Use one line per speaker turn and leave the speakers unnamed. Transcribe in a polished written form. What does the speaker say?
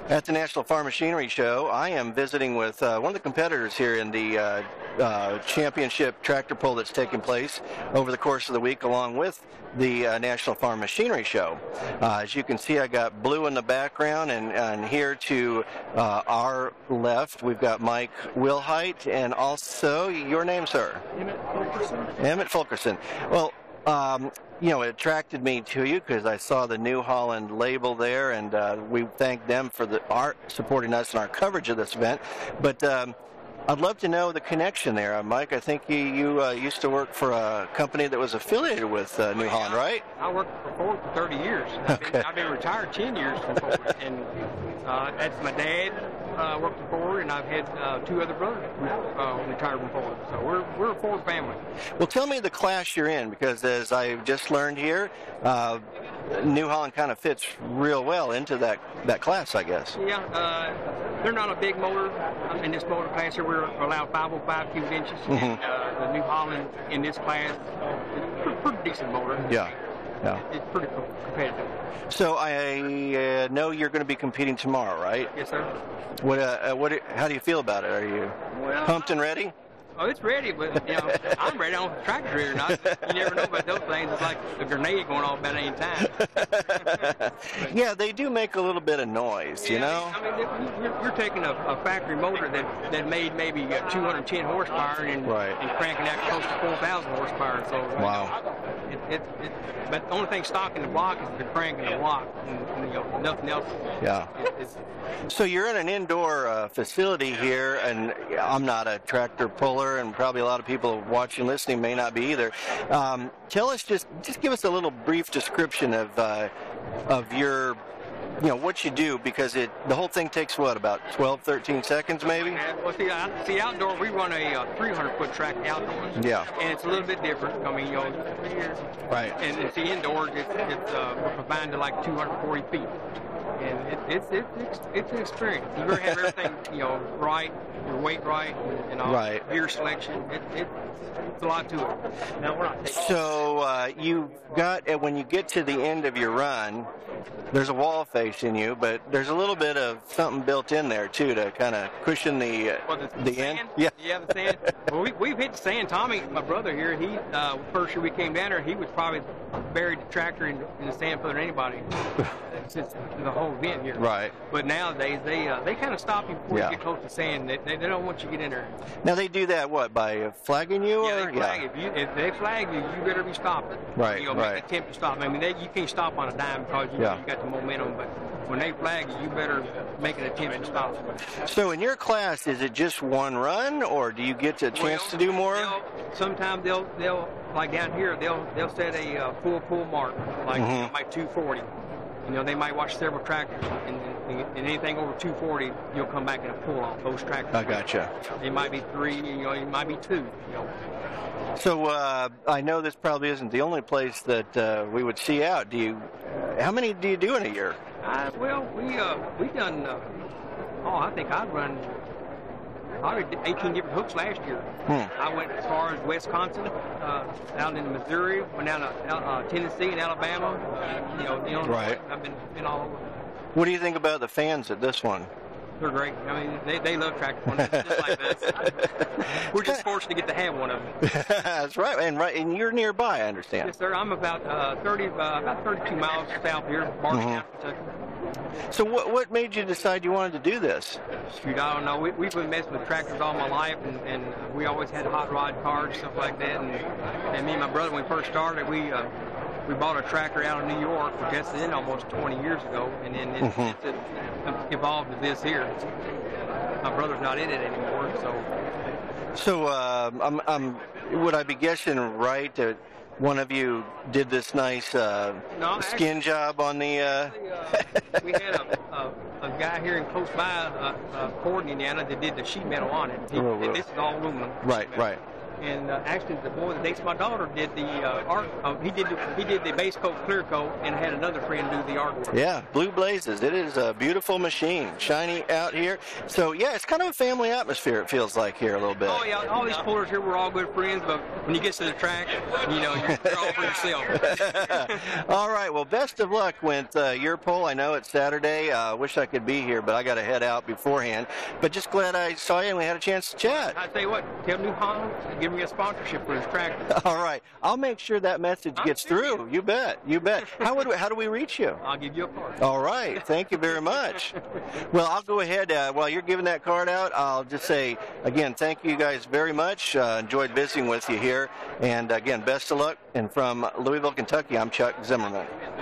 At the National Farm Machinery Show, I am visiting with one of the competitors here in the championship tractor pull that's taking place over the course of the week, along with the National Farm Machinery Show. As you can see, I got blue in the background, and here to our left, we've got Mike Wilhite, and also your name, sir?
Emmett Fulkerson.
Emmett Fulkerson. Well, you know, it attracted me to you because I saw the New Holland label there, and we thank them for supporting us in our coverage of this event. But I'd love to know the connection there, Mike. I think you used to work for a company that was affiliated with New Holland, right?
I worked for Ford for 30 years. I've been retired 10 years from Ford, and that's my dad worked for Ford, and I've had 2 other brothers retired from Ford. So we're a Ford family.
Well, tell me the class you're in, because as I just learned here, New Holland kind of fits real well into that class, I guess.
Yeah, they're not a big motor. In this motor class here, we're allowed 505 cubic inches. And, the New Holland in this class is a pretty decent motor.
Yeah. Yeah.
It's pretty competitive.
So I know you're going to be competing tomorrow, right?
Yes, sir.
How do you feel about it? Are you pumped and ready?
Oh, it's ready, but, you know, I'm ready. I don't know if the tractor's ready or not. You never know about those things. It's like a grenade going off at any time.
Yeah, they do make a little bit of noise, you know?
I mean, you're taking a factory motor that made maybe 210 horsepower and cranking out close to 4,000 horsepower. So,
wow.
But the only thing stock in the block is the crank and the block, and you know, nothing else.
Yeah. So you're in an indoor facility here, and I'm not a tractor puller, and probably a lot of people watching, listening may not be either. Tell us, just give us a little brief description of your, you know, what you do, because the whole thing takes what, about 12, 13 seconds maybe?
Yeah, well, see, outdoor, we run a 300-foot track outdoors.
Yeah.
And it's a little bit different. I mean, you know,
right.
And see, indoors, we're confined to like 240 feet. And it's an experience. You better have everything, you know, right, your weight right, and all.
Right.
Gear selection. It's a lot to it. Now, we're not
so you've got, when you get to the end of your run, there's a wall facing you, but there's a little bit of something built in there too to kind of cushion the end.
Yeah, the sand. Well, we've hit the sand. Tommy, my brother here, he first year we came down there, he was probably buried the tractor in the sand further than anybody since the whole event here.
Right.
But nowadays they kind of stop you before you get close to sand. They don't want you to get in there.
Now they do that by flagging you?
Yeah, they flag. If they flag you, you better be stopping.
Right.
You know, make an attempt to stop. I mean, you can't stop on a dime because you got the momentum, but when they flag you, you better make an attempt to stop.
So in your class, is it just one run, or do you get a chance to do more?
Sometimes they'll like down here, they'll set a full pull mark, like like 240. You know, they might watch several tractors, and anything over 240, you'll come back and pull off those tractors.
I gotcha.
It might be 3, you know, it might be 2. You know.
So I know this probably isn't the only place that we would see out. How many do you do in a year?
Well, we've done. I think I've run probably 18 different hooks last year. I went as far as Wisconsin, out in Missouri, went down to Tennessee and Alabama. You know,
right.
I've been all over.
What do you think about the fans at this one?
They're great. I mean, they love tractor pulling, just like us. We're just fortunate to get to have one of them.
That's right. And you're nearby, I understand.
Yes, sir. I'm about 32 miles south here, Barstown, Kentucky.
So what made you decide you wanted to do this?
Shoot, I don't know. We've been messing with tractors all my life, and we always had hot rod cars, stuff like that. And me and my brother, when we first started, we bought a tractor out of New York, which that's in almost 20 years ago, and then it's evolved to this here. My brother's not in it anymore, so.
So would I be guessing right that one of you did this nice skin job on the?
We had a guy here in close by, Ford, Indiana, that did the sheet metal on it. This is all aluminum.
Right.
And actually, the boy that dates my daughter did the art. He did the base coat, clear coat, and had another friend do the artwork.
Yeah, blue blazes. It is a beautiful machine, shiny out here. So yeah, it's kind of a family atmosphere. It feels like here a little bit.
Oh yeah, all these pullers here, we're all good friends. But when you get to the track, you know, you're all for yourself.
All right. Well, best of luck with your pull. I know it's Saturday. Wish I could be here, but I got to head out beforehand. But just glad I saw you and we had a chance to chat.
I tell you what, tell New Holland to give me a sponsorship for his tractor.
All right. I'll make sure that message gets through. You bet. You bet. How do we reach you?
I'll give you a card.
All right. Thank you very much. Well, I'll go ahead. While you're giving that card out, I'll just say, again, thank you guys very much. Enjoyed visiting with you here. And, again, best of luck. And from Louisville, Kentucky, I'm Chuck Zimmerman.